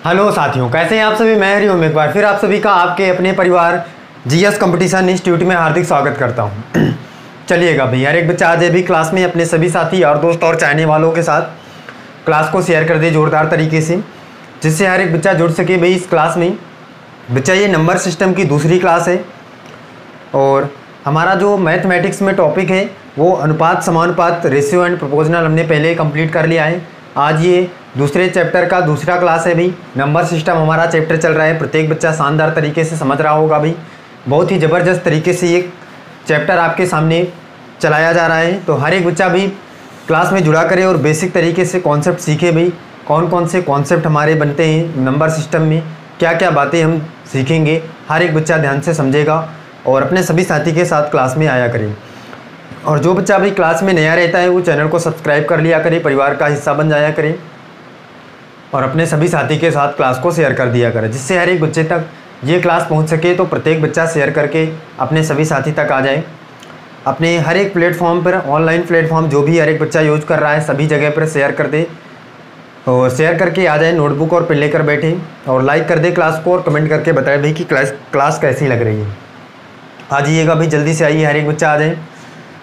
Hello साथियों, कैसे हैं आप सभी। मैं हरिओम एक बार फिर आप सभी का आपके अपने परिवार जीएस कंपटीशन इंस्टीट्यूट में हार्दिक स्वागत करता हूं। चलिएगा भाई, हर एक बच्चा आज भी क्लास में अपने सभी साथी और दोस्त और चाहने वालों के साथ क्लास को शेयर कर दे जोरदार तरीके से, जिससे हर एक बच्चा जुड़ सके भाई इस क्लास में। बच्चा ये नंबर सिस्टम की दूसरी क्लास है और हमारा जो मैथमेटिक्स में टॉपिक है वो अनुपात, समानुपात, रेशियो एंड प्रोपोर्शनल हमने पहले कंप्लीट कर लिया है। आज ये दूसरे चैप्टर का दूसरा क्लास है भाई। नंबर सिस्टम हमारा चैप्टर चल रहा है। प्रत्येक बच्चा शानदार तरीके से समझ रहा होगा भाई। बहुत ही ज़बरदस्त तरीके से ये चैप्टर आपके सामने चलाया जा रहा है, तो हर एक बच्चा भी क्लास में जुड़ा करे और बेसिक तरीके से कॉन्सेप्ट सीखे भाई। कौन कौन से कॉन्सेप्ट हमारे बनते हैं नंबर सिस्टम में, क्या क्या बातें हम सीखेंगे, हर एक बच्चा ध्यान से समझेगा और अपने सभी साथी के साथ क्लास में आया करें। और जो बच्चा भाई क्लास में नया रहता है वो चैनल को सब्सक्राइब कर लिया करे, परिवार का हिस्सा बन जाया करे और अपने सभी साथी के साथ क्लास को शेयर कर दिया करें, जिससे हर एक बच्चे तक ये क्लास पहुंच सके। तो प्रत्येक बच्चा शेयर करके अपने सभी साथी तक आ जाए। अपने हर एक प्लेटफॉर्म पर, ऑनलाइन प्लेटफॉर्म जो भी हर एक बच्चा यूज कर रहा है सभी जगह पर शेयर कर दे और शेयर करके आ जाए। नोटबुक और पेन लेकर बैठे और लाइक कर दे क्लास को और कमेंट करके बताए भाई कि क्लास कैसी लग रही है। आ जाइएगा भाई, जल्दी से आइए, हर एक बच्चा आ जाए।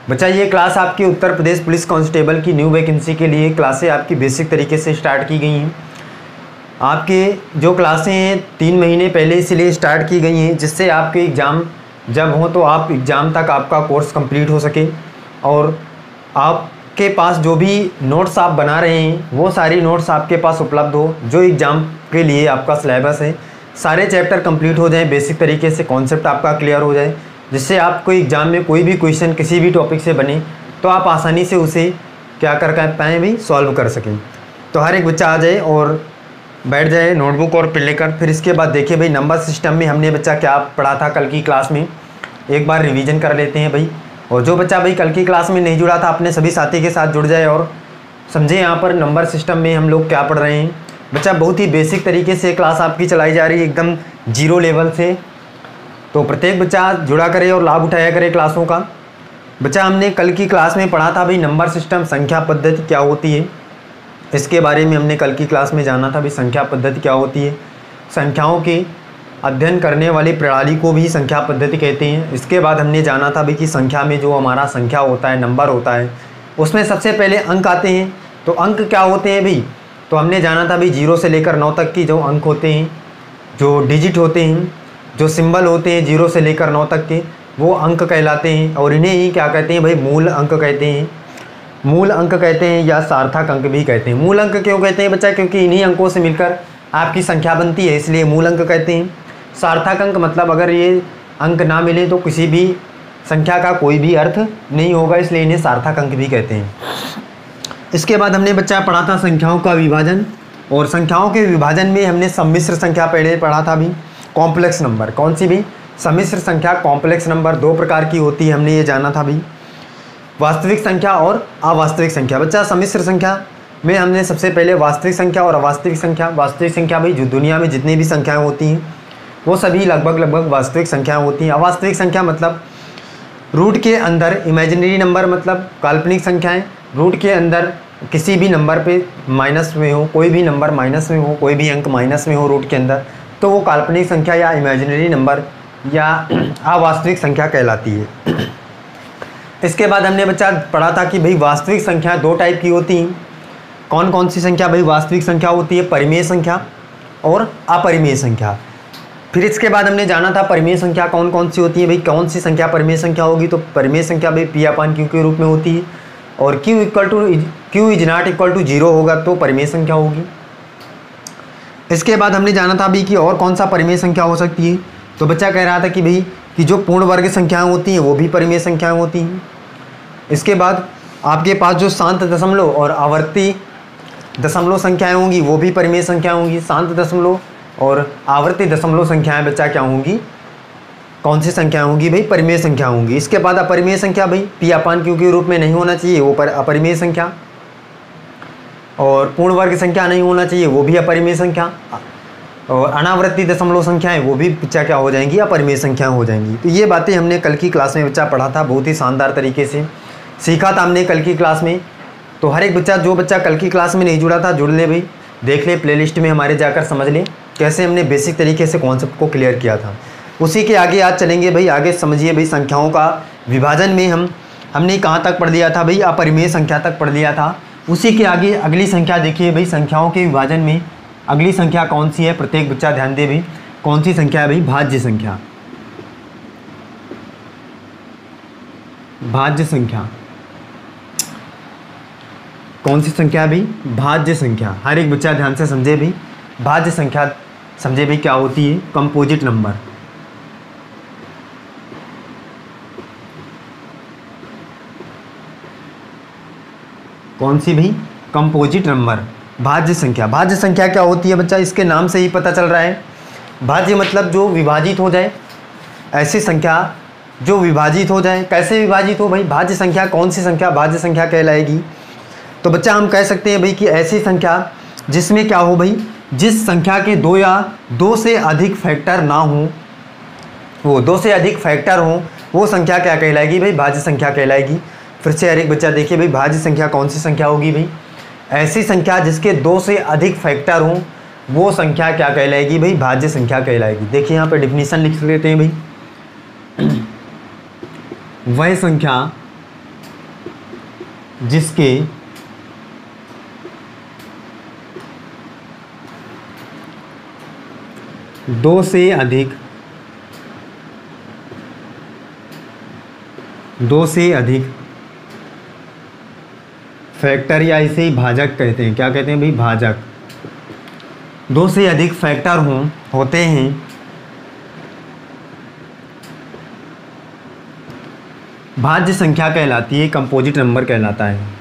बच्चा ये क्लास आपकी उत्तर प्रदेश पुलिस कांस्टेबल की न्यू वैकेंसी के लिए क्लासें आपकी बेसिक तरीके से स्टार्ट की गई हैं। आपके जो क्लासें हैं 3 महीने पहले इसलिए स्टार्ट की गई हैं, जिससे आपके एग्ज़ाम जब हो तो आप एग्ज़ाम तक आपका कोर्स कंप्लीट हो सके और आपके पास जो भी नोट्स आप बना रहे हैं वो सारी नोट्स आपके पास उपलब्ध हो। जो एग्ज़ाम के लिए आपका सिलेबस है सारे चैप्टर कंप्लीट हो जाए, बेसिक तरीके से कॉन्सेप्ट आपका क्लियर हो जाए, जिससे आपको एग्ज़ाम में कोई भी क्वेश्चन किसी भी टॉपिक से बने तो आप आसानी से उसे क्या कर पाएँ भाई, सॉल्व कर सकें। तो हर एक बच्चा आ जाए और बैठ जाए नोटबुक और पेन लेकर। फिर इसके बाद देखिए भाई नंबर सिस्टम में हमने बच्चा क्या पढ़ा था कल की क्लास में, एक बार रिवीजन कर लेते हैं भाई। और जो बच्चा भाई कल की क्लास में नहीं जुड़ा था अपने सभी साथी के साथ जुड़ जाए और समझे यहाँ पर नंबर सिस्टम में हम लोग क्या पढ़ रहे हैं। बच्चा बहुत ही बेसिक तरीके से क्लास आपकी चलाई जा रही है, एकदम जीरो लेवल से। तो प्रत्येक बच्चा जुड़ा करे और लाभ उठाया करे क्लासों का। बच्चा हमने कल की क्लास में पढ़ा था भाई नंबर सिस्टम, संख्या पद्धति क्या होती है, इसके बारे में हमने कल की क्लास में जाना था भाई। संख्या पद्धति क्या होती है, संख्याओं के अध्ययन करने वाली प्रणाली को भी संख्या पद्धति कहते हैं। इसके बाद हमने जाना था भाई कि संख्या में जो हमारा संख्या होता है, नंबर होता है, उसमें सबसे पहले अंक आते हैं। तो अंक क्या होते हैं भाई, तो हमने जाना था भाई 0 से लेकर 9 तक की जो अंक होते हैं, जो डिजिट होते हैं, जो सिंबल होते हैं 0 से लेकर 9 तक के, वो अंक कहलाते हैं। और इन्हें ही क्या कहते हैं भाई, मूल अंक कहते हैं। मूल अंक कहते हैं या सार्थक अंक भी कहते हैं। मूल अंक क्यों कहते हैं बच्चा, क्योंकि इन्हीं अंकों से मिलकर आपकी संख्या बनती है, इसलिए मूल अंक कहते हैं। सार्थक अंक मतलब अगर ये अंक ना मिले तो किसी भी संख्या का कोई भी अर्थ नहीं होगा, इसलिए इन्हें सार्थक अंक भी कहते हैं। इसके बाद हमने बच्चा पढ़ा था संख्याओं का विभाजन, और संख्याओं के विभाजन में हमने सम्मिश्र संख्या पहले पढ़ा था भी, कॉम्प्लेक्स नंबर। कौन सी भी, सम्मिश्र संख्या, कॉम्प्लेक्स नंबर 2 प्रकार की होती है, हमने ये जाना था भी, वास्तविक संख्या और अवास्तविक संख्या। बच्चा सम्मिश्र संख्या में हमने सबसे पहले वास्तविक संख्या और अवास्तविक संख्या। वास्तविक संख्या भाई जो दुनिया में जितनी भी संख्याएं होती हैं वो सभी लगभग वास्तविक संख्याएं होती हैं। अवास्तविक संख्या मतलब रूट के अंदर इमेजिनरी नंबर, मतलब काल्पनिक संख्याएं। रूट के अंदर किसी भी नंबर पे माइनस में हो, कोई भी नंबर माइनस में हो, कोई भी अंक माइनस में हो रूट के अंदर, तो वो काल्पनिक संख्या या इमेजिनरी नंबर या अवास्तविक संख्या कहलाती है। इसके बाद हमने बच्चा पढ़ा था कि भाई वास्तविक संख्या 2 टाइप की होती हैं। कौन कौन सी संख्या भाई वास्तविक संख्या होती है, परिमेय संख्या और अपरिमेय संख्या। फिर इसके बाद हमने जाना था परिमेय संख्या कौन कौन सी होती है भाई। कौन सी संख्या परिमेय संख्या होगी, तो परिमेय संख्या भाई P/Q के रूप में होती है, और Q is not equal to 0 होगा तो परिमेय संख्या होगी। इसके बाद हमने जाना था भाई कि और कौन सा परिमेय संख्या हो सकती है, तो बच्चा कह रहा था कि भाई कि जो पूर्ण वर्ग संख्याएं होती हैं वो भी परिमेय संख्याएं होती हैं। इसके बाद आपके पास जो शांत दशमलव और आवर्ती दशमलव संख्याएं होंगी वो भी परिमेय संख्या होंगी। शांत दशमलव और आवर्ती दशमलव संख्याएं बच्चा क्या होंगी, कौन सी संख्या होंगी भाई, परिमेय संख्या होंगी। इसके बाद अपरिमेय संख्या भाई P/Q के रूप में नहीं होना चाहिए, वो अपरिमेय संख्या, और पूर्ण वर्ग संख्या नहीं होना चाहिए, वो भी अपरिमेय संख्या, और अनावृत्ति दशमलव संख्याएं वो भी बच्चा क्या हो जाएंगी, अपरिमेय संख्याएं हो जाएंगी। तो ये बातें हमने कल की क्लास में बच्चा पढ़ा था, बहुत ही शानदार तरीके से सीखा था हमने कल की क्लास में। तो हर एक बच्चा, जो बच्चा कल की क्लास में नहीं जुड़ा था जुड़ ले भाई, देख ले प्लेलिस्ट में हमारे, जाकर समझ ले कैसे हमने बेसिक तरीके से कॉन्सेप्ट को क्लियर किया था। उसी के आगे आज चलेंगे भाई, आगे समझिए भाई संख्याओं का विभाजन में हमने कहाँ तक पढ़ लिया था भाई, अपरिमेय संख्या तक पढ़ लिया था। उसी के आगे अगली संख्या देखिए भाई, संख्याओं के विभाजन में अगली संख्या कौन सी है, प्रत्येक बच्चा ध्यान दे भाई, कौन सी संख्या है भाई, भाज्य संख्या। भाज्य संख्या कौन सी संख्या है भाई, भाज्य संख्या। हर एक बच्चा ध्यान से समझे भाई, भाज्य संख्या समझे भाई क्या होती है, कंपोजिट नंबर। कौन सी भाई, कंपोजिट नंबर, भाज्य संख्या। भाज्य संख्या क्या होती है बच्चा, इसके नाम से ही पता चल रहा है। भाज्य मतलब जो विभाजित हो जाए, ऐसी संख्या जो विभाजित हो जाए। कैसे विभाजित हो भाई, भाज्य संख्या कौन सी संख्या भाज्य संख्या कहलाएगी। तो बच्चा हम कह सकते हैं भाई कि ऐसी संख्या जिसमें क्या हो भाई, जिस संख्या के दो या दो से अधिक फैक्टर ना हो, वो दो से अधिक फैक्टर हो, वो संख्या क्या कहलाएगी भाई, भाज्य संख्या कहलाएगी। फिर से हर एक बच्चा देखिए भाई, भाज्य संख्या कौन सी संख्या होगी भाई, ऐसी संख्या जिसके दो से अधिक फैक्टर हो, वो संख्या क्या कहलाएगी भाई, भाज्य संख्या कहलाएगी। देखिए यहाँ पे डिफिनीशन लिख लेते हैं भाई, वह संख्या जिसके दो से अधिक फैक्टर, या इसे ही भाजक कहते हैं। क्या कहते हैं भाई, भाजक। दो से अधिक फैक्टर होते हैं, भाज्य संख्या कहलाती है, कंपोजिट नंबर कहलाता है।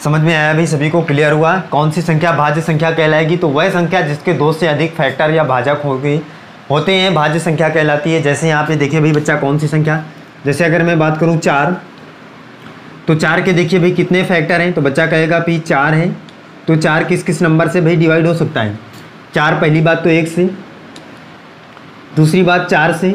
समझ में आया भाई, सभी को क्लियर हुआ कौन सी संख्या भाज्य संख्या कहलाएगी। तो वह संख्या जिसके दो से अधिक फैक्टर या भाजक होते हैं, भाज्य संख्या कहलाती है। जैसे यहाँ पे देखिए भाई बच्चा, कौन सी संख्या, जैसे अगर मैं बात करूँ 4, तो 4 के देखिए भाई कितने फैक्टर हैं, तो बच्चा कहेगा भाई 4 है। तो 4 किस किस नंबर से भाई डिवाइड हो सकता है, 4 पहली बात तो 1 से, दूसरी बात 4 से,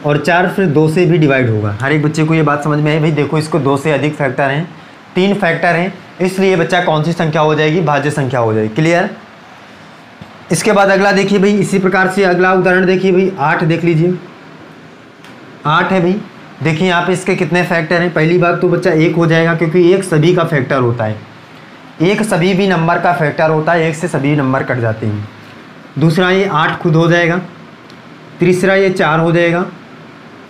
और 4 फिर 2 से भी डिवाइड होगा। हर एक बच्चे को ये बात समझ में आई भाई। देखो इसको 2 से अधिक फैक्टर हैं, 3 फैक्टर हैं, इसलिए बच्चा कौन सी संख्या हो जाएगी, भाज्य संख्या हो जाएगी। क्लियर। इसके बाद अगला देखिए भाई, इसी प्रकार से अगला उदाहरण देखिए भाई, 8 देख लीजिए, 8 है भाई। देखिए यहाँ पे इसके कितने फैक्टर हैं, पहली बात तो बच्चा 1 हो जाएगा, क्योंकि 1 सभी का फैक्टर होता है, 1 सभी भी नंबर का फैक्टर होता है, 1 से सभी नंबर कट जाते हैं। दूसरा ये 8 खुद हो जाएगा, तीसरा ये 4 हो जाएगा,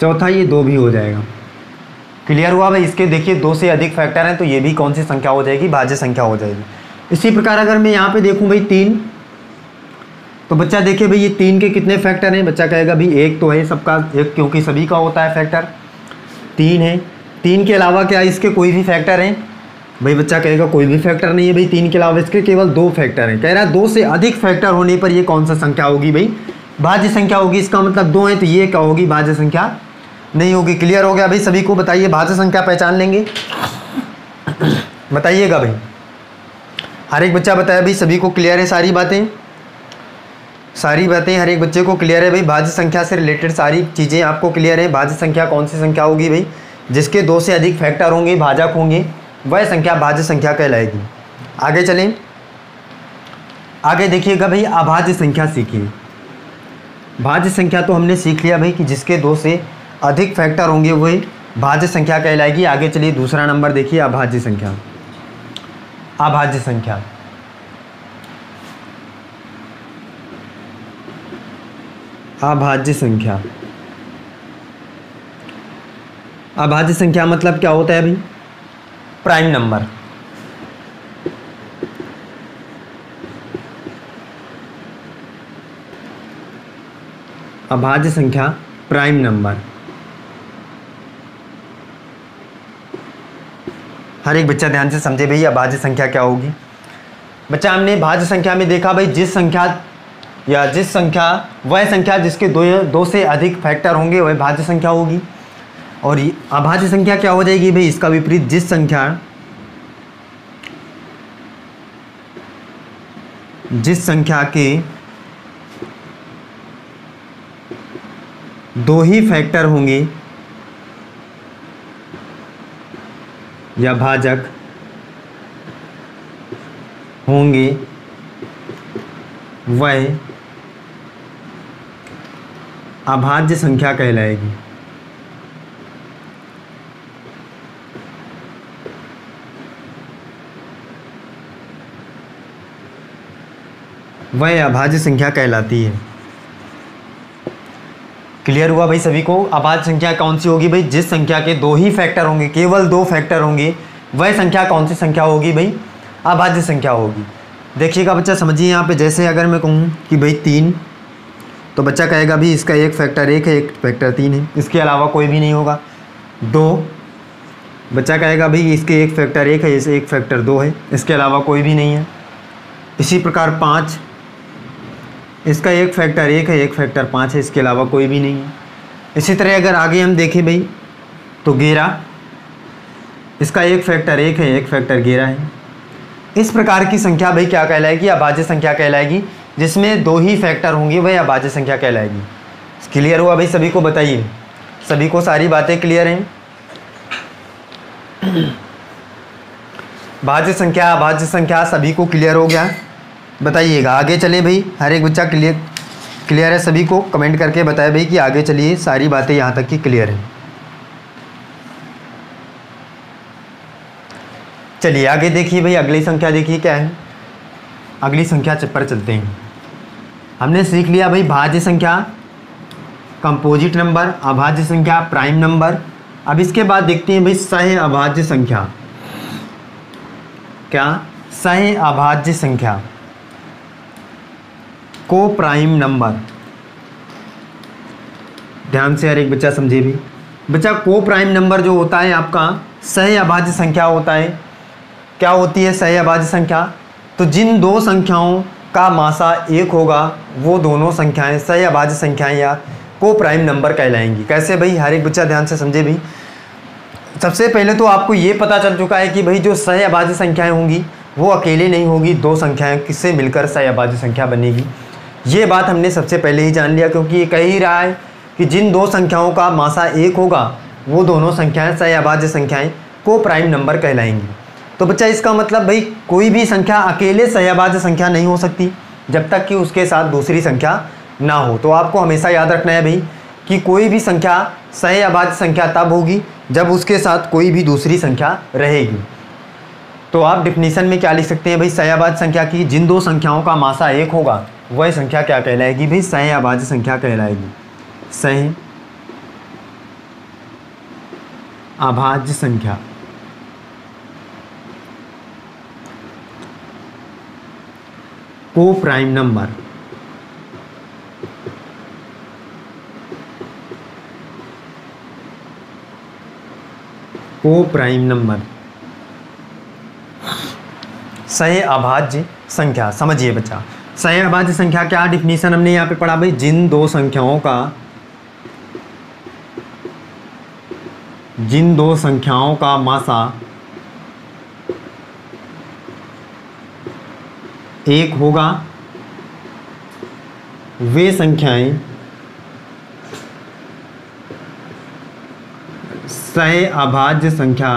चौथा ये 2 भी हो जाएगा। क्लियर हुआ भाई। इसके देखिए 2 से अधिक फैक्टर हैं, तो ये भी कौन सी संख्या हो जाएगी, भाज्य संख्या हो जाएगी। इसी प्रकार अगर मैं यहाँ पे देखूँ भाई 3, तो बच्चा देखिए भाई ये 3 के कितने फैक्टर हैं, बच्चा कहेगा भाई 1 तो है सबका, 1 क्योंकि सभी का होता है फैक्टर, 3 है। 3 के अलावा क्या इसके कोई भी फैक्टर हैं, भाई बच्चा कहेगा कोई भी फैक्टर नहीं है भाई, 3 के अलावा इसके केवल 2 फैक्टर हैं। कह रहा है 2 से अधिक फैक्टर होने पर ये कौन सा संख्या होगी भाई, भाज्य संख्या होगी। इसका मतलब 2 है, तो ये क्या होगी, भाज्य संख्या नहीं होगी। क्लियर हो गया भाई सभी को। बताइए भाज्य संख्या पहचान लेंगे, बताइएगा भाई। हर एक बच्चा बताया भाई, सभी को क्लियर है सारी बातें हर एक बच्चे को क्लियर है भाई। भाज्य संख्या से रिलेटेड सारी चीज़ें आपको क्लियर है। भाज्य संख्या कौन सी संख्या होगी भाई, जिसके 2 से अधिक फैक्टर होंगे, भाजक होंगे, वह संख्या भाज्य संख्या कहलाएगी। आगे चलें, आगे देखिएगा भाई, अभाज्य संख्या सीखिए। भाज्य संख्या तो हमने सीख लिया भाई कि जिसके 2 से अधिक फैक्टर होंगे वही भाज्य संख्या कहलाएगी। आगे चलिए दूसरा नंबर देखिए, अभाज्य संख्या। अभाज्य संख्या अभाज्य संख्या अभाज्य संख्या मतलब क्या होता है भाई, प्राइम नंबर। अभाज्य संख्या प्राइम नंबर। हर एक बच्चा ध्यान से समझे भाई, अभाज्य संख्या क्या होगी। बच्चा हमने भाज्य संख्या में देखा भाई, वह संख्या जिसके 2 से अधिक फैक्टर होंगे वह भाज्य संख्या होगी। और अभाज्य संख्या क्या हो जाएगी भाई, इसका विपरीत, जिस संख्या के दो ही फैक्टर होंगे या भाजक होंगे वह अभाज्य संख्या कहलाएगी। वह अभाज्य संख्या कहलाती है। क्लियर हुआ भाई सभी को? अभाज्य संख्या कौन सी होगी भाई? जिस संख्या के दो ही फैक्टर होंगे, केवल दो फैक्टर होंगे, वह संख्या कौन सी संख्या होगी भाई? अभाज्य संख्या होगी। देखिएगा बच्चा, समझिए यहाँ पे, जैसे अगर मैं कहूँ कि भाई 3, तो बच्चा कहेगा भी इसका एक फैक्टर 1 है, एक फैक्टर 3 है, इसके अलावा कोई भी नहीं होगा। 2, बच्चा कहेगा भाई इसके एक फैक्टर 1 है, इसे एक फैक्टर 2 है, इसके अलावा कोई भी नहीं है। इसी प्रकार 5, इसका एक फैक्टर 1 है, एक फैक्टर 5 है, इसके अलावा कोई भी नहीं है। इसी तरह अगर आगे हम देखें भाई तो 11, इसका एक फैक्टर 1 है, एक फैक्टर 11 है। इस प्रकार की संख्या भाई क्या कहलाएगी? अभाज्य संख्या कहलाएगी। जिसमें दो ही फैक्टर होंगे वह अभाज्य संख्या कहलाएगी। क्लियर हुआ भाई सभी को? बताइए, सभी को सारी बातें क्लियर हैं? भाज्य संख्या, अभाज्य संख्या सभी को क्लियर हो गया? बताइएगा, आगे चले भाई। हर एक बच्चा क्लियर है सभी को? कमेंट करके बताए भाई कि आगे चलिए, सारी बातें यहाँ तक की क्लियर हैं। चलिए आगे देखिए भाई, अगली संख्या देखिए क्या है। अगली संख्या पर चलते हैं। हमने सीख लिया भाई भाज्य संख्या, कंपोजिट नंबर, अभाज्य संख्या, प्राइम नंबर। अब इसके बाद देखते हैं भाई सह अभाज्य संख्या। क्या? सह अभाज्य संख्या, को प्राइम नंबर। ध्यान से हर एक बच्चा समझे भी। बच्चा को प्राइम नंबर जो होता है आपका सह अभाज्य संख्या होता है। क्या होती है सह अभाज्य संख्या? तो जिन दो संख्याओं का मासा 1 होगा वो दोनों संख्याएं सह अभाज्य संख्याएं या को प्राइम नंबर कहलाएंगी। कैसे भाई? हर एक बच्चा ध्यान से समझे भी। सबसे पहले तो आपको ये पता चल चुका है कि भाई जो सह अभाज्य संख्याएं होंगी वो अकेले नहीं होगी, दो संख्याएं किससे मिलकर सह अभाज्य संख्या बनेगी। ये बात हमने सबसे पहले ही जान लिया, क्योंकि ये कह ही रहा है कि जिन दो संख्याओं का मासा 1 होगा वो दोनों संख्याएं सह अभाज्य संख्याएं को प्राइम नंबर कहलाएंगी। तो बच्चा इसका मतलब भाई कोई भी संख्या अकेले सह अभाज्य संख्या नहीं हो सकती जब तक कि उसके साथ दूसरी संख्या ना हो। तो आपको हमेशा याद रखना है भाई कि कोई भी संख्या सह अभाज्य संख्या तब होगी जब उसके साथ कोई भी दूसरी संख्या रहेगी। तो आप डिफिनीशन में क्या लिख सकते हैं भाई सह अभाज्य संख्या की? जिन दो संख्याओं का मासा 1 होगा वह संख्या क्या कहलाएगी भाई? सह अभाज्य संख्या कहलाएगी। सह अभाज्य संख्या। को प्राइम नंबर। को प्राइम नंबर सह अभाज्य संख्या। समझिए बच्चा, सह अभाज्य संख्या क्या डिफिनीशन हमने यहाँ पे पढ़ा भाई? जिन दो संख्याओं का मासा 1 होगा वे संख्याएं सह अभाज्य संख्या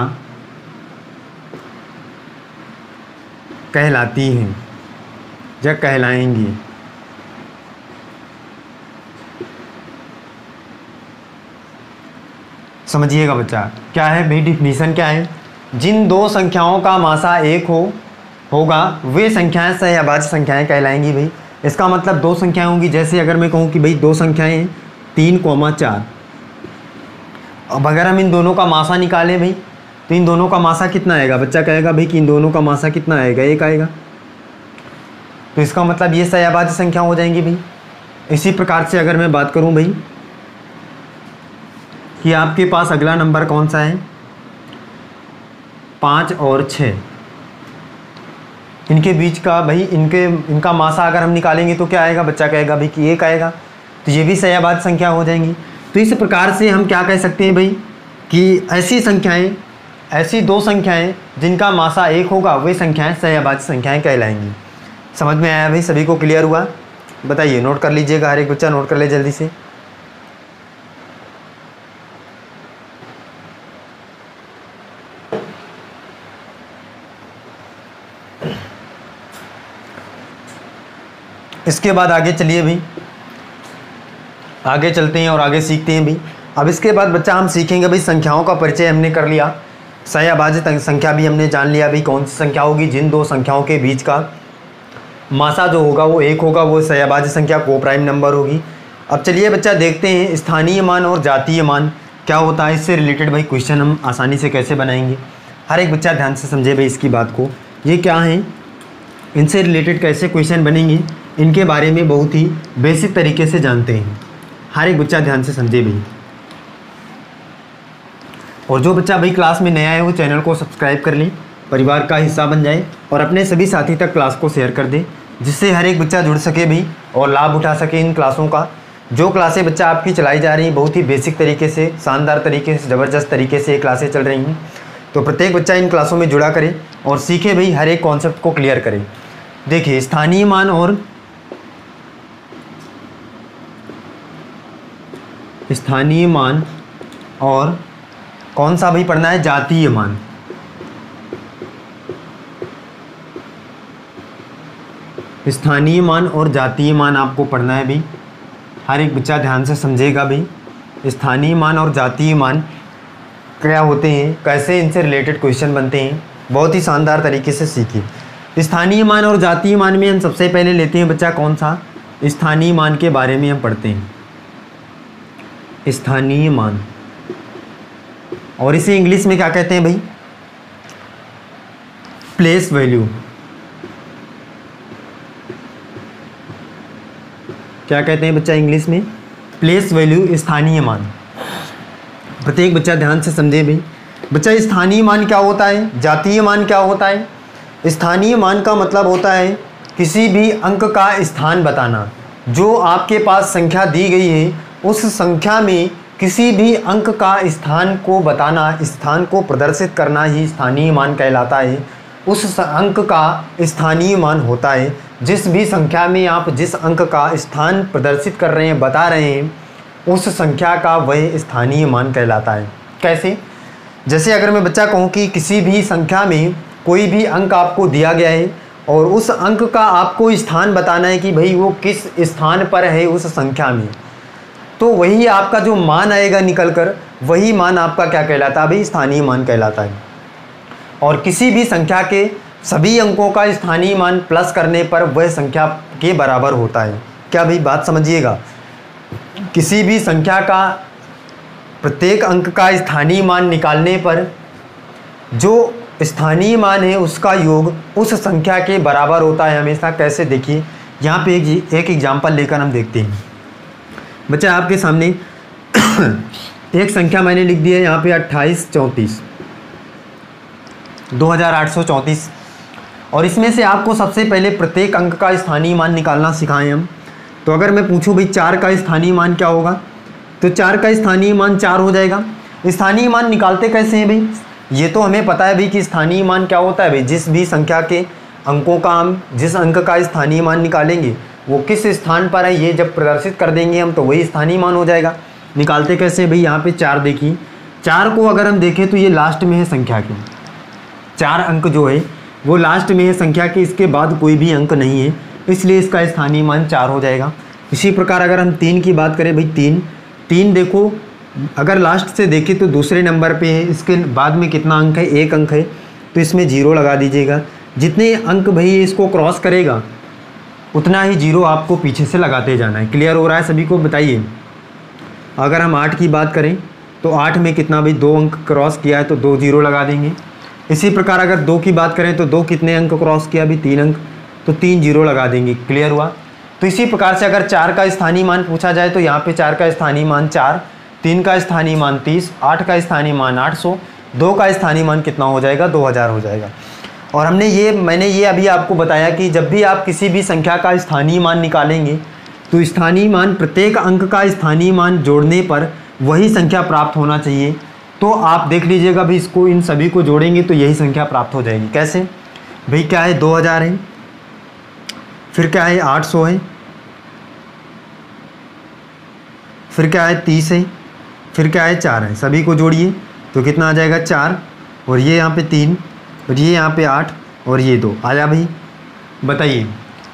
कहलाती हैं या कहलाएंगी। समझिएगा बच्चा, क्या है भाई डिफिनीशन क्या है? जिन दो संख्याओं का मासा 1 होगा वे संख्याएं सह अभाज्य संख्याएं कहलाएंगी भाई। इसका मतलब दो संख्याएं होंगी, जैसे अगर मैं कहूँ कि भाई दो संख्याएं 3,4। अब अगर हम इन दोनों का मासा निकालें भाई तो इन दोनों का मासा कितना आएगा? बच्चा कहेगा भाई कि इन दोनों का मासा कितना आएगा? 1 आएगा। तो इसका मतलब ये सह अभाज्य संख्या हो जाएंगी भाई। इसी प्रकार से अगर मैं बात करूं भाई कि आपके पास अगला नंबर कौन सा है? 5 और 6। इनके बीच का भाई इनका मासा अगर हम निकालेंगे तो क्या आएगा? बच्चा कहेगा भाई कि 1 आएगा। तो ये भी सह अभाज्य संख्या हो जाएंगी। तो इस प्रकार से हम क्या कह सकते हैं भाई कि ऐसी दो संख्याएं जिनका मासा 1 होगा वे संख्याएं सह अभाज्य संख्याएं कहलाएंगी। समझ में आया भाई? सभी को क्लियर हुआ? बताइए, नोट कर लीजिएगा, हर एक बच्चा नोट कर ले जल्दी से। इसके बाद आगे चलिए भाई, आगे चलते हैं और आगे सीखते हैं भाई। अब इसके बाद बच्चा हम सीखेंगे भाई, संख्याओं का परिचय हमने कर लिया, सही अभाज्य संख्या भी हमने जान लिया भाई कौन सी संख्या होगी, जिन दो संख्याओं के बीच का मासा जो होगा वो 1 होगा, वो सही अभाज्य संख्या को प्राइम नंबर होगी। अब चलिए बच्चा देखते हैं स्थानीय मान और जातीय मान क्या होता है, इससे रिलेटेड भाई क्वेश्चन हम आसानी से कैसे बनाएंगे। हर एक बच्चा ध्यान से समझे भाई इसकी बात को, ये क्या है, इनसे रिलेटेड कैसे क्वेश्चन बनेंगे, इनके बारे में बहुत ही बेसिक तरीके से जानते हैं। हर एक बच्चा ध्यान से समझे भाई। और जो बच्चा भाई क्लास में नया है वो चैनल को सब्सक्राइब कर ले, परिवार का हिस्सा बन जाए और अपने सभी साथी तक क्लास को शेयर कर दे, जिससे हर एक बच्चा जुड़ सके भी और लाभ उठा सके इन क्लासों का। जो क्लासें बच्चा आपकी चलाई जा रही हैं बहुत ही बेसिक तरीके से, शानदार तरीके से, ज़बरदस्त तरीके से ये क्लासें चल रही हैं, तो प्रत्येक बच्चा इन क्लासों में जुड़ा करे और सीखे भाई, हर एक कॉन्सेप्ट को क्लियर करे। देखिए स्थानीय मान और कौन सा भाई पढ़ना है, जातीय मान। स्थानीय मान और जातीय मान आपको पढ़ना है भाई, हर एक बच्चा ध्यान से समझेगा भाई। स्थानीय मान और जातीय मान क्या होते हैं, कैसे इनसे रिलेटेड क्वेश्चन बनते हैं, बहुत ही शानदार तरीके से सीखिए। स्थानीय मान और जातीय मान में हम सबसे पहले लेते हैं बच्चा कौन सा, स्थानीय मान के बारे में हम पढ़ते हैं, स्थानीय मान, और इसे इंग्लिश में क्या कहते हैं भाई, प्लेस वैल्यू। क्या कहते हैं बच्चा इंग्लिश में, प्लेस वैल्यू, स्थानीय मान। प्रत्येक बच्चा ध्यान से समझे भाई। बच्चा स्थानीय मान क्या होता है, जातीय मान क्या होता है। स्थानीय मान का मतलब होता है किसी भी अंक का स्थान बताना, जो आपके पास संख्या दी गई है उस संख्या में किसी भी अंक का स्थान को बताना, स्थान को प्रदर्शित करना ही स्थानीय मान कहलाता है। उस अंक का स्थानीय मान होता है जिस भी संख्या में आप जिस अंक का स्थान प्रदर्शित कर रहे हैं, बता रहे हैं, उस संख्या का वह स्थानीय मान कहलाता है। कैसे, जैसे अगर मैं बच्चा कहूँ कि किसी भी संख्या में कोई भी अंक आपको दिया गया है और उस अंक का आपको स्थान बताना है कि भाई वो किस स्थान पर है उस संख्या में, तो वही आपका जो मान आएगा निकल कर, वही मान आपका क्या कहलाता है भाई, स्थानीय मान कहलाता है। और किसी भी संख्या के सभी अंकों का स्थानीय मान प्लस करने पर वह संख्या के बराबर होता है। क्या भाई बात समझिएगा, किसी भी संख्या का प्रत्येक अंक का स्थानीय मान निकालने पर जो स्थानीय मान है उसका योग उस संख्या के बराबर होता है हमेशा। कैसे, देखिए यहाँ पे एक एग्जाम्पल लेकर हम देखते हैं। बच्चा आपके सामने एक संख्या मैंने लिख दी है यहाँ पे 2834 और इसमें से आपको सबसे पहले प्रत्येक अंक का स्थानीय मान निकालना सिखाएं हम। तो अगर मैं पूछूं भाई 4 का स्थानीय मान क्या होगा, तो 4 का स्थानीय मान 4 हो जाएगा। स्थानीय मान निकालते कैसे हैं भाई, ये तो हमें पता है भाई कि स्थानीय मान क्या होता है भाई, जिस भी संख्या के अंकों का हम जिस अंक का स्थानीय मान निकालेंगे वो किस स्थान पर है, ये जब प्रदर्शित कर देंगे हम तो वही स्थानीय मान हो जाएगा। निकालते कैसे भाई, यहाँ पे 4 देखिए, 4 को अगर हम देखें तो ये लास्ट में है संख्या के, 4 अंक जो है वो लास्ट में है संख्या के, इसके बाद कोई भी अंक नहीं है, इसलिए इसका स्थानीय मान 4 हो जाएगा। इसी प्रकार अगर हम 3 की बात करें भाई, 3 देखो अगर लास्ट से देखें तो दूसरे नंबर पे है, इसके बाद में कितना अंक है, 1 अंक है, तो इसमें 0 लगा दीजिएगा। जितने अंक भाई इसको क्रॉस करेगा उतना ही 0 आपको पीछे से लगाते जाना है। क्लियर हो रहा है सभी को, बताइए। अगर हम 8 की बात करें तो 8 में कितना भाई 2 अंक क्रॉस किया है तो 2 0 लगा देंगे। इसी प्रकार अगर 2 की बात करें तो 2 कितने अंक क्रॉस किया अभी, 3 अंक, तो 3 0 लगा देंगे। क्लियर हुआ। तो इसी प्रकार से अगर 4 का स्थानीय मान पूछा जाए तो यहाँ पे 4 का स्थानीय मान 4, 3 का स्थानीय मान 30, 8 का स्थानीय मान 800, 2 का स्थानीय मान कितना हो जाएगा, 2000 हो जाएगा। और मैंने ये अभी आपको बताया कि जब भी आप किसी भी संख्या का स्थानीय मान निकालेंगे तो स्थानीय मान प्रत्येक अंक का स्थानीय मान जोड़ने पर वही संख्या प्राप्त होना चाहिए। तो आप देख लीजिएगा भाई, इसको इन सभी को जोड़ेंगे तो यही संख्या प्राप्त हो जाएगी। कैसे भाई, क्या है 2000 है, फिर क्या है 800 है, फिर क्या है 30 है, फिर क्या है 4 है, सभी को जोड़िए तो कितना आ जाएगा 4, और ये यहाँ पे 3, और ये यहाँ पे 8, और ये 2 आया भाई। बताइए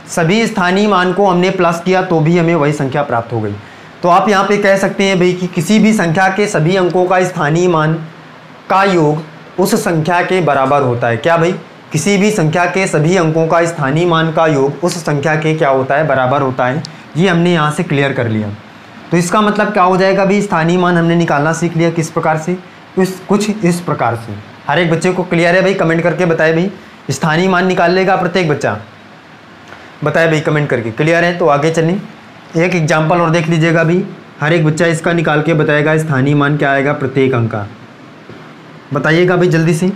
सभी स्थानीय मान को हमने प्लस किया तो भी हमें वही संख्या प्राप्त हो गई। तो आप यहाँ पे कह सकते हैं भाई कि किसी भी संख्या के सभी अंकों का स्थानीय मान का योग उस संख्या के बराबर होता है। क्या भाई? किसी भी संख्या के सभी अंकों का स्थानीय मान का योग उस संख्या के क्या होता है? बराबर होता है। ये हमने यहाँ से क्लियर कर लिया। तो इसका मतलब क्या हो जाएगा भाई? स्थानीय मान हमने निकालना सीख लिया। किस प्रकार से? कुछ इस प्रकार से। हर एक बच्चे को क्लियर है भाई? कमेंट करके बताए भाई। स्थानीय मान निकाल लेगा प्रत्येक बच्चा? बताए भाई कमेंट करके। क्लियर है? तो आगे चलें। एक एग्जाम्पल और देख लीजिएगा भाई। हर एक बच्चा इसका निकाल के बताएगा स्थानीय मान क्या आएगा प्रत्येक अंक का। बताइएगा भाई जल्दी से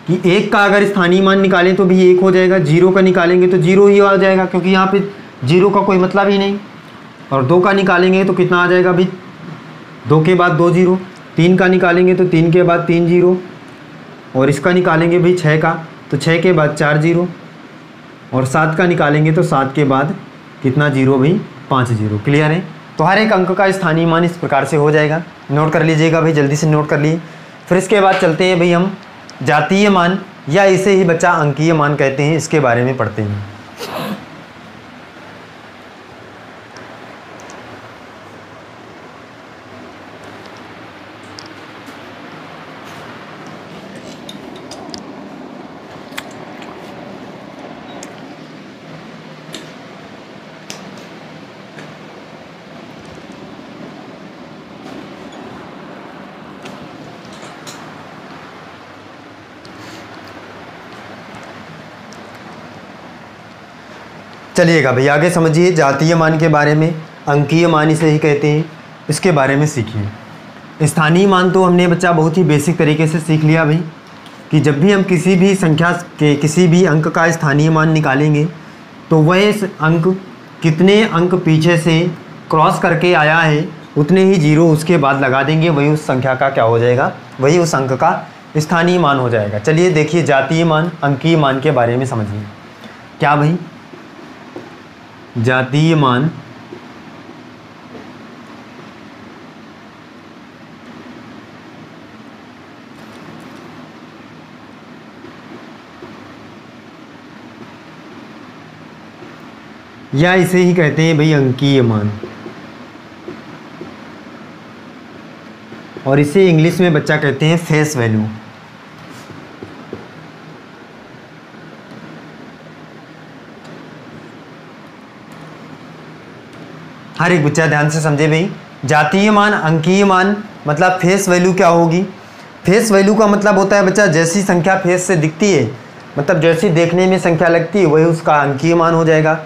कि 1 का अगर स्थानीय मान निकालें तो भी 1 हो जाएगा, 0 का निकालेंगे तो 0 ही आ जाएगा क्योंकि यहाँ पे 0 का कोई मतलब ही नहीं। और 2 का निकालेंगे तो कितना आ जाएगा भाई? 2 के बाद 2 0। 3 का निकालेंगे तो 3 के बाद 3 0। और इसका निकालेंगे भाई 6 का तो 6 के बाद 4 0। और 7 का निकालेंगे तो 7 के बाद कितना 0 भाई? 5 0। क्लियर है? तो हर एक अंक का स्थानीय मान इस प्रकार से हो जाएगा। नोट कर लीजिएगा भाई, जल्दी से नोट कर लिए। फिर इसके बाद चलते हैं भाई हम जातीय मान या इसे ही बच्चा अंकीय मान कहते हैं, इसके बारे में पढ़ते हैं। चलिएगा भाई आगे समझिए जातीय मान के बारे में। अंकीय मान इसे ही कहते हैं, इसके बारे में सीखिए। स्थानीय मान तो हमने बच्चा बहुत ही बेसिक तरीके से सीख लिया भाई कि जब भी हम किसी भी संख्या के किसी भी अंक का स्थानीय मान निकालेंगे तो वह अंक कितने अंक पीछे से क्रॉस करके आया है उतने ही 0 उसके बाद लगा देंगे, वही उस संख्या का क्या हो जाएगा? वही उस अंक का स्थानीय मान हो जाएगा। चलिए देखिए जातीय मान अंकीय मान के बारे में समझिए। क्या भाई? जातीय मान या इसे ही कहते हैं भाई अंकीय मान, और इसे इंग्लिश में बच्चा कहते हैं फेस वैल्यू। हर एक बच्चा ध्यान से समझे भाई। जातीय मान अंकीय मान मतलब फेस वैल्यू क्या होगी? फेस वैल्यू का मतलब होता है बच्चा जैसी संख्या फेस से दिखती है, मतलब जैसी देखने में संख्या लगती है वही उसका अंकीय मान हो जाएगा,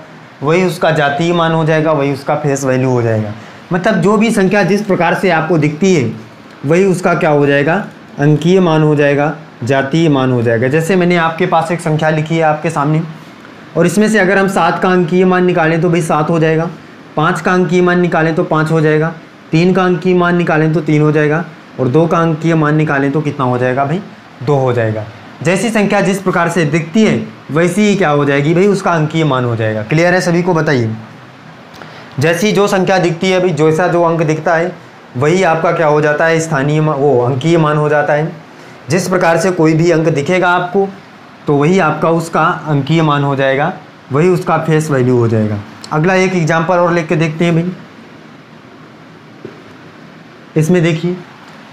वही उसका जातीय मान हो जाएगा, वही उसका फेस वैल्यू हो जाएगा। मतलब जो भी संख्या जिस प्रकार से आपको दिखती है वही उसका क्या हो जाएगा? अंकीय मान हो जाएगा, जातीय मान हो जाएगा। जैसे मैंने आपके पास एक संख्या लिखी है आपके सामने, और इसमें से अगर हम 7 का अंकीय मान निकालें तो भाई 7 हो जाएगा, 5 का अंकीय मान निकालें तो 5 हो जाएगा, 3 का अंकीय मान निकालें तो 3 हो जाएगा, और 2 का अंकीय मान निकालें तो कितना हो जाएगा भाई? 2 हो जाएगा। जैसी संख्या जिस प्रकार से दिखती है वैसी ही क्या हो जाएगी भाई? उसका अंकीय मान हो जाएगा। क्लियर है सभी को? बताइए। जैसी जो संख्या दिखती है भाई, जैसा जो अंक दिखता है वही आपका क्या हो जाता है? स्थानीय वो अंकीय मान हो जाता है। जिस प्रकार से कोई भी अंक दिखेगा आपको तो वही आपका उसका अंकीय मान हो जाएगा, वही उसका फेस वैल्यू हो जाएगा। अगला एक एग्जाम्पल और लेके देखते हैं भाई। इसमें देखिए,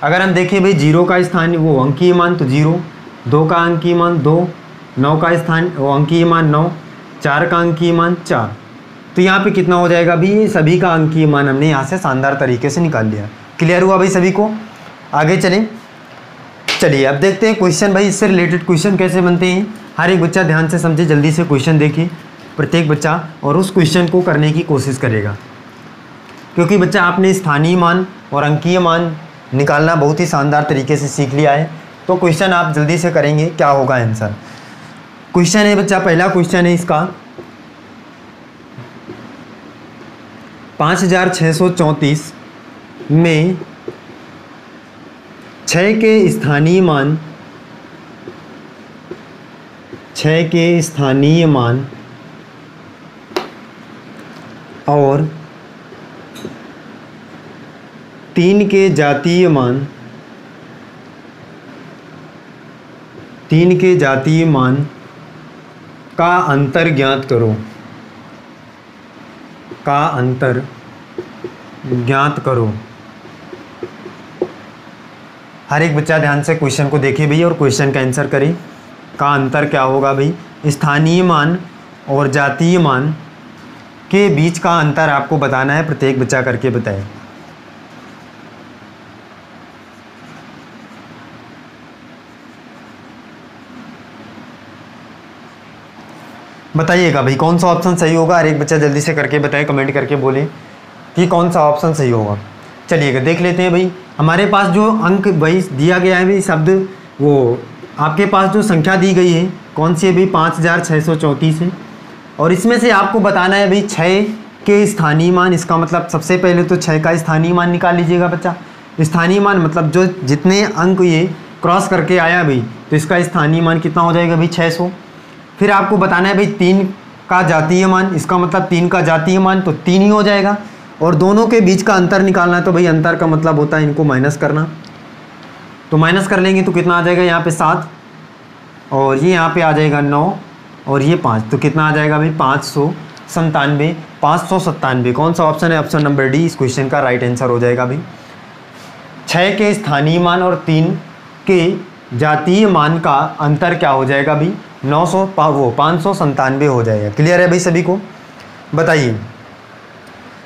अगर हम देखें भाई 0 का स्थानीय वो अंकीय मान तो 0, 2 का अंकीय मान 2, 9 का स्थान वो अंकीय मान 9, 4 का अंकीय मान 4। तो यहाँ पे कितना हो जाएगा भाई? ये सभी का अंकीय मान हमने यहाँ से शानदार तरीके से निकाल लिया। क्लियर हुआ भाई सभी को? आगे चलें। चलिए अब देखते हैं क्वेश्चन भाई, इससे रिलेटेड क्वेश्चन कैसे बनते हैं। हर एक बच्चा ध्यान से समझे, जल्दी से क्वेश्चन देखिए प्रत्येक बच्चा, और उस क्वेश्चन को करने की कोशिश करेगा, क्योंकि बच्चा आपने स्थानीय मान और अंकीय मान निकालना बहुत ही शानदार तरीके से सीख लिया है। तो क्वेश्चन आप जल्दी से करेंगे, क्या होगा आंसर? क्वेश्चन है बच्चा, पहला क्वेश्चन है इसका 5634 में 6 के स्थानीय मान, 6 के स्थानीय मान और 3 के जातीय मान, 3 के जातीय मान का अंतर ज्ञात करो, का अंतर ज्ञात करो। हर एक बच्चा ध्यान से क्वेश्चन को देखे भैया और क्वेश्चन का आंसर करे। का अंतर क्या होगा भाई? स्थानीय मान और जातीय मान के बीच का अंतर आपको बताना है, प्रत्येक बच्चा करके बताए। बताइएगा भाई कौन सा ऑप्शन सही होगा। हर एक बच्चा जल्दी से करके बताए, कमेंट करके बोले कि कौन सा ऑप्शन सही होगा। चलिएगा देख लेते हैं भाई। हमारे पास जो अंक भाई दिया गया है भाई, शब्द वो आपके पास जो संख्या दी गई है कौन सी है भाई? 5634 है। और इसमें से आपको बताना है भाई 6 के स्थानीय मान। इसका मतलब सबसे पहले तो 6 का स्थानीय मान निकाल लीजिएगा बच्चा। स्थानीय मान मतलब जो जितने अंक ये क्रॉस करके आया भाई, तो इसका स्थानीय मान कितना हो जाएगा भाई? 600। फिर आपको बताना है भाई 3 का जातीय मान। इसका मतलब 3 का जातीय मान तो 3 ही हो जाएगा। और दोनों के बीच का अंतर निकालना है, तो भाई अंतर का मतलब होता है इनको माइनस करना। तो माइनस कर लेंगे तो कितना आ जाएगा? यहाँ पे 7 और ये यहाँ पे आ जाएगा 9 और ये 5, तो कितना आ जाएगा भाई? 597। 597 कौन सा ऑप्शन है? ऑप्शन नंबर डी इस क्वेश्चन का राइट आंसर हो जाएगा भाई। 6 के स्थानीय मान और 3 के जातीय मान का अंतर क्या हो जाएगा भाई? 597 हो जाएगा। क्लियर है भाई सभी को? बताइए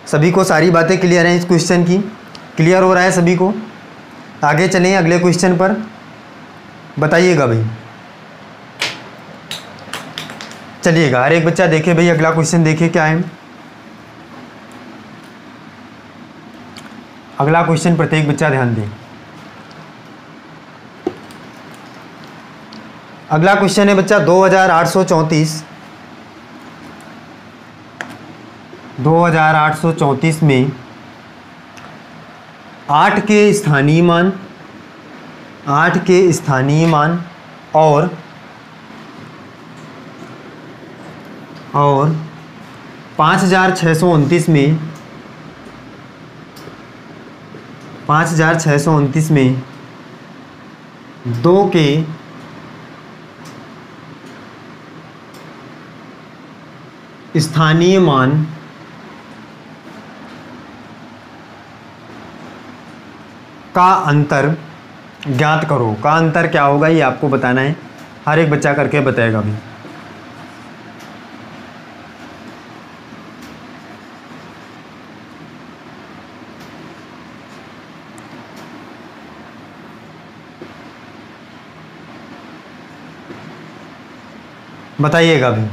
सभी को सारी बातें क्लियर हैं इस क्वेश्चन की? क्लियर हो रहा है सभी को? आगे चलें अगले क्वेश्चन पर। बताइएगा भाई। चलिएगा हर एक बच्चा देखे भाई, अगला क्वेश्चन देखे क्या है। अगला क्वेश्चन प्रत्येक बच्चा ध्यान दे। अगला क्वेश्चन है बच्चा 2834 में 8 के स्थानीय मान, 8 के स्थानीय मान और 5629 में 5629 में 2 के स्थानीय मान का अंतर ज्ञात करो। का अंतर क्या होगा ये आपको बताना है। हर एक बच्चा करके बताएगा भी। बताइएगा भी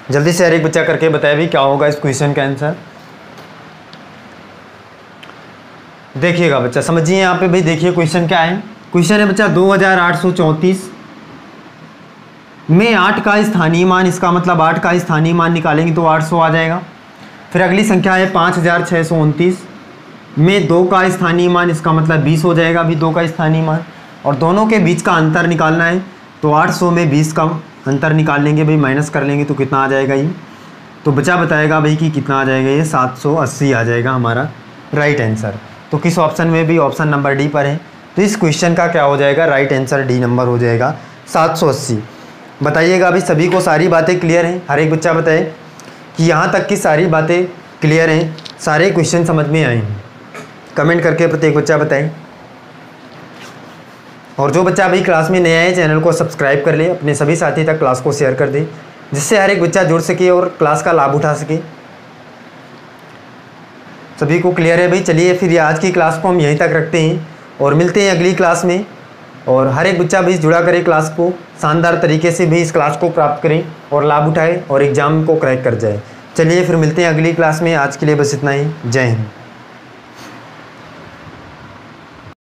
जल्दी से, हर एक बच्चा करके बताए भी क्या होगा इस क्वेश्चन का आंसर। देखिएगा बच्चा, समझिए यहाँ पे भाई। देखिए क्वेश्चन क्या है। क्वेश्चन है बच्चा 2834 में 8 का स्थानीय मान। इसका मतलब 8 का स्थानीय मान निकालेंगे तो 800 आ जाएगा। फिर अगली संख्या है 5629 में 2 का स्थानीय मान। इसका मतलब 20 हो जाएगा अभी 2 का स्थानीय मान। और दोनों के बीच का अंतर निकालना है, तो 800 में 20 का अंतर निकाल लेंगे भाई, माइनस कर लेंगे तो कितना आ जाएगा ये? तो बच्चा बताएगा भाई कि कितना आ जाएगा ये? 780 आ जाएगा हमारा राइट आंसर। तो किस ऑप्शन में भी? ऑप्शन नंबर डी पर है। तो इस क्वेश्चन का क्या हो जाएगा? राइट आंसर डी नंबर हो जाएगा 780। बताइएगा अभी सभी को सारी बातें क्लियर हैं? हर एक बच्चा बताए कि यहाँ तक की सारी बातें क्लियर हैं, सारे क्वेश्चन समझ में आए हैं। कमेंट करके प्रत्येक बच्चा बताएं। और जो बच्चा अभी क्लास में नया है चैनल को सब्सक्राइब कर ले, अपने सभी साथी तक क्लास को शेयर कर दे, जिससे हर एक बच्चा जुड़ सके और क्लास का लाभ उठा सके। सभी को क्लियर है भाई? चलिए फिर आज की क्लास को हम यहीं तक रखते हैं और मिलते हैं अगली क्लास में। और हर एक बच्चा भी जुड़ा करे क्लास को, शानदार तरीके से भी इस क्लास को प्राप्त करें और लाभ उठाए और एग्ज़ाम को क्रैक कर जाए। चलिए फिर मिलते हैं अगली क्लास में। आज के लिए बस इतना ही। जय हिंद।